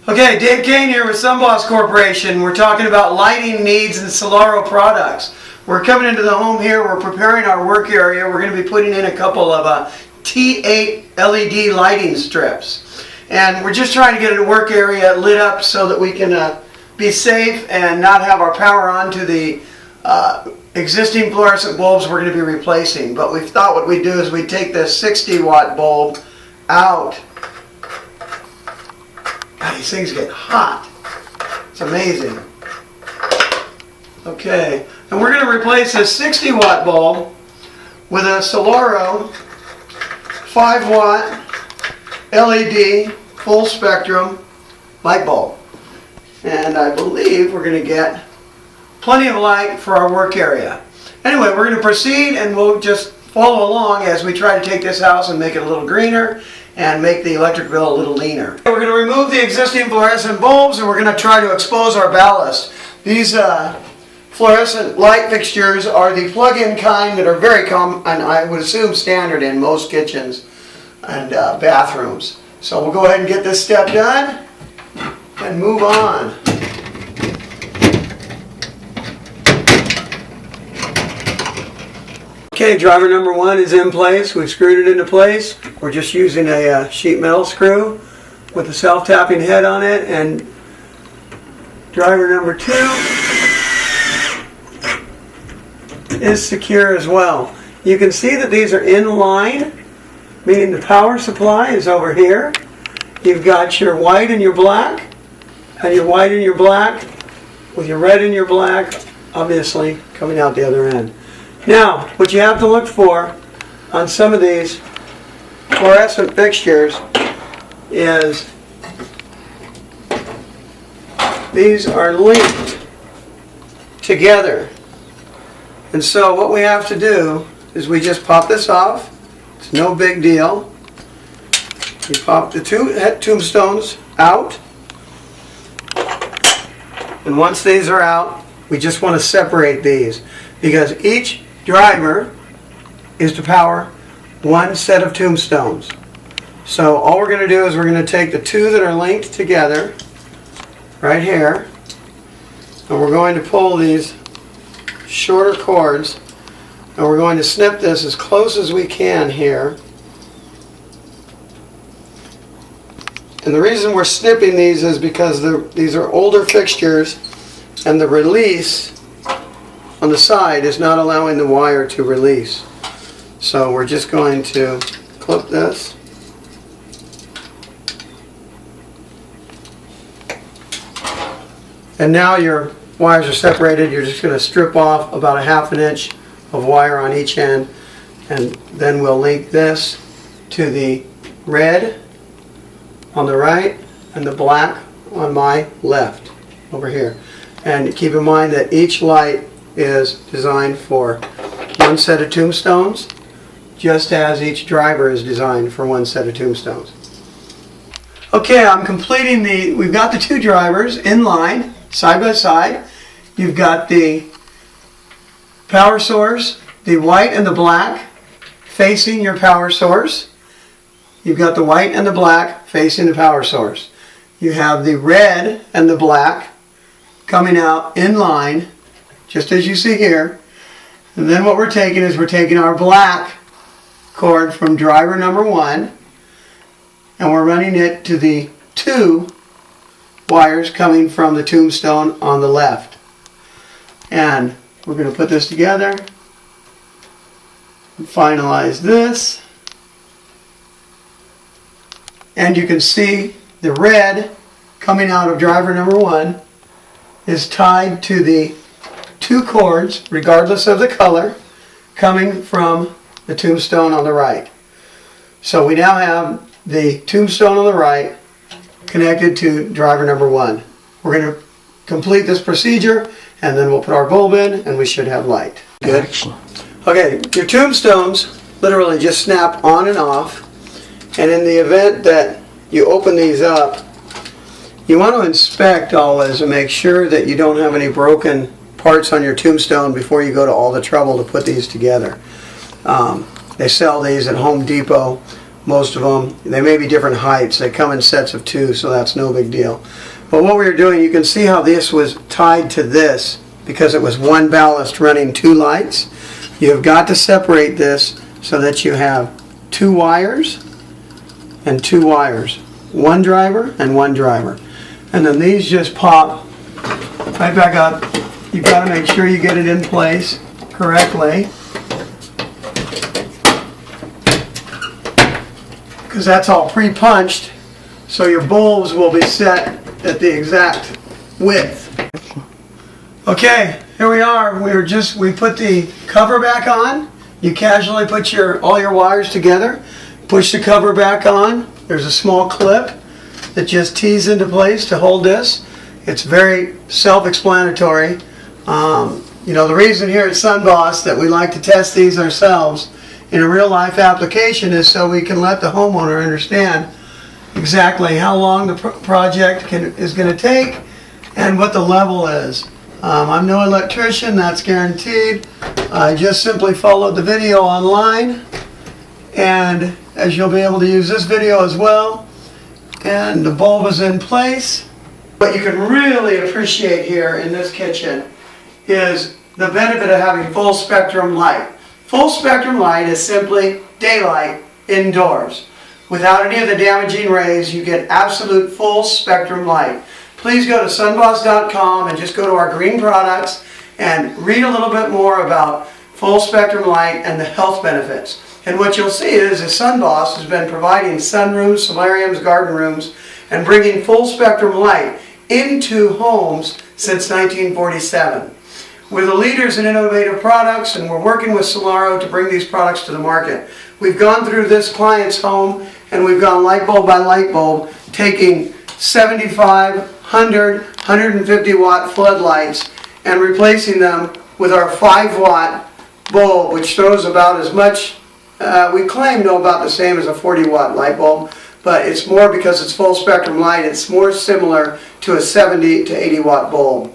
Okay, Dave Kane here with Sunboss Corporation. We're talking about lighting needs and Solaro products. We're coming into the home here. We're preparing our work area. We're going to be putting in a couple of T8 LED lighting strips. And we're just trying to get a work area lit up so that we can be safe and not have our power on to the existing fluorescent bulbs we're going to be replacing. But we thought what we'd do is we'd take this 60-watt bulb out. God, these things get hot. It's amazing. Okay, and we're going to replace this 60-watt bulb with a Solaro 5-watt LED full spectrum light bulb. And I believe we're going to get plenty of light for our work area. Anyway, we're going to proceed and we'll just follow along as we try to take this house and make it a little greener and make the electric bill a little leaner. We're going to remove the existing fluorescent bulbs and we're going to try to expose our ballast. These fluorescent light fixtures are the plug-in kind that are very common, and I would assume standard in most kitchens and bathrooms. So we'll go ahead and get this step done and move on. Okay, driver number 1 is in place. We've screwed it into place. We're just using a sheet metal screw with a self-tapping head on it, and driver number 2 is secure as well. You can see that these are in line, meaning the power supply is over here. You've got your white and your black, and your white and your black with your red and your black obviously coming out the other end. Now, what you have to look for on some of these fluorescent fixtures is these are linked together. And so what we have to do is we just pop this off. It's no big deal. We pop the two tombstones out. And once these are out, we just want to separate these because each driver is to power one set of tombstones. So all we're going to do is we're going to take the two that are linked together right here, and we're going to pull these shorter cords, and we're going to snip this as close as we can here. And the reason we're snipping these is because these are older fixtures, and the release on the side is not allowing the wire to release. So we're just going to clip this. And now your wires are separated. You're just going to strip off about a ½ inch of wire on each end, and then we'll link this to the red on the right and the black on my left over here. And keep in mind that each light is designed for one set of tombstones, just as each driver is designed for one set of tombstones. Okay, I'm completing we've got the two drivers in line, side by side. You've got the power source, the white and the black facing your power source. You've got the white and the black facing the power source. You have the red and the black coming out in line, just as you see here. And then what we're taking is we're taking our black cord from driver number 1 and we're running it to the 2 wires coming from the tombstone on the left. And we're going to put this together and finalize this. And you can see the red coming out of driver number 1 is tied to the 2 cords, regardless of the color, coming from the tombstone on the right. So we now have the tombstone on the right connected to driver number 1. We're going to complete this procedure and then we'll put our bulb in and we should have light. Good. Okay, your tombstones literally just snap on and off, and in the event that you open these up, you want to inspect always and make sure that you don't have any broken parts on your tombstone before you go to all the trouble to put these together. They sell these at Home Depot most of them. They may be different heights. They come in sets of 2, so that's no big deal. But what we were doing, you can see how this was tied to this because it was one ballast running 2 lights. You've got to separate this so that you have 2 wires and 2 wires. 1 driver and 1 driver. And then these just pop right back up. You've got to make sure you get it in place correctly, because that's all pre-punched, so your bulbs will be set at the exact width. Okay, here we are. We put the cover back on. You casually put all your wires together, push the cover back on. There's a small clip that just tees into place to hold this. It's very self-explanatory. You know, the reason here at SunBoss that we like to test these ourselves in a real-life application is so we can let the homeowner understand exactly how long the project is going to take and what the level is. I'm no electrician, that's guaranteed. I just simply followed the video online, and as you'll be able to use this video as well, and the bulb is in place. What you can really appreciate here in this kitchen is the benefit of having full spectrum light. Full spectrum light is simply daylight indoors. Without any of the damaging rays, you get absolute full spectrum light. Please go to sunboss.com and just go to our green products and read a little bit more about full spectrum light and the health benefits. And what you'll see is that SunBoss has been providing sunrooms, solariums, garden rooms, and bringing full spectrum light into homes since 1947. We're the leaders in innovative products, and we're working with Solaro to bring these products to the market. We've gone through this client's home, and we've gone light bulb by light bulb, taking 75, 100, 150 watt floodlights and replacing them with our 5 watt bulb, which throws about as much, we claim no about the same as a 40 watt light bulb, but it's more because it's full spectrum light. It's more similar to a 70 to 80 watt bulb.